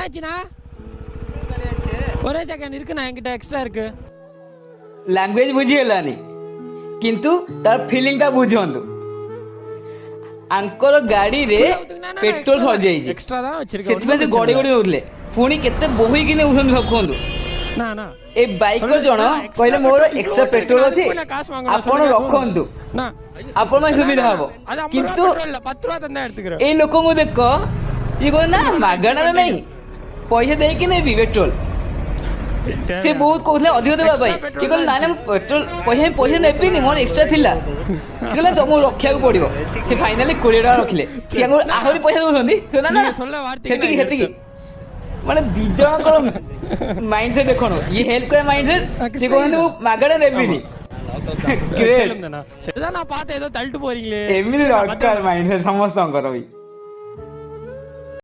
என்னாச்சுண்ணா? ஒரே செகண்ட் இருக்குண்ணா, என்கிட்ட எக்ஸ்ட்ரா இருக்கு. ଲାଙ୍ଗୁଏଜ ବୁଝିଗଲାନି କିନ୍ତୁ ତାର ଫିଲିଂଟା ବୁଝନ୍ତୁ। ଆଙ୍କର ଗାଡିରେ ପେଟ୍ରୋଲ ସରିଯାଇଛି, எக்ஸ்ட்ரா தான் வச்சிருக்கேன். ସେଥିପାଇଁ ସେ ଗଡି ଗଡି ନଉଥିଲେ। ପୁଣି କେତେ ବୋହିକି ନେଉଛନ୍ତି ଭାବନ୍ତୁ। ନା ନା ଏ ବାଇକର ଜଣ କହିଲେ ମୋର ଏକ୍ସଟ୍ରା ପେଟ୍ରୋଲ ଅଛି, ଆପଣ ରଖନ୍ତୁ, ନା ଆପଣ ପାଇଁ ସୁବିଧା ହବ। அது 50 କିନ୍ତୁ ரூபா இல்ல 10 ரூபா தந்தா எடுத்துக்கிறேன். ଏଇ ଲୋକଙ୍କୁ ଦେଖ, ଇଏ କହୁଛନ୍ତି ନା ମାଗଣାରେ ନାହିଁ, ପଇସା ଦେଇକି ନେବି ପେଟ୍ରୋଲ। ସେ ବହୁତ କହୁଥିଲେ ଅଧିକ ଦେବା ପାଇଁ, ସେ କହିଲେ ନାଇଁ ମୁଁ ପେଟ୍ରୋଲ ପଇସା ନେବିନି, ମୋର ଏକ୍ସଟ୍ରା ଥିଲା। ସେ କହିଲେ ତମକୁ ରଖିବାକୁ ପଡିବ। ସେ ଫାଇନାଲି 20 ଟଙ୍କା ରଖିଲେ, ସେ ଆହୁରି ପଇସା ଦଉଛନ୍ତି। ନା ନା ସେତିକି ସେତିକି, ମାନେ ଦି ଜଣଙ୍କର ମାଇଣ୍ଡ ସେଟ୍ ଦେଖନ୍ତୁ। ଇଏ ହେଲ୍ପ କରିବା ମାଇଣ୍ଡ ସେଟ୍, ସେ କହୁଛନ୍ତି ମୁଁ ମାଗଣା ନେବିନି। நான் பார்த்தேன் ஏதோ தள்ளிட்டு போறீங்களே, ଏମିତି ଦରକାର ମାଇଣ୍ଡ ସେଟ୍ ସମସ୍ତଙ୍କର ବି।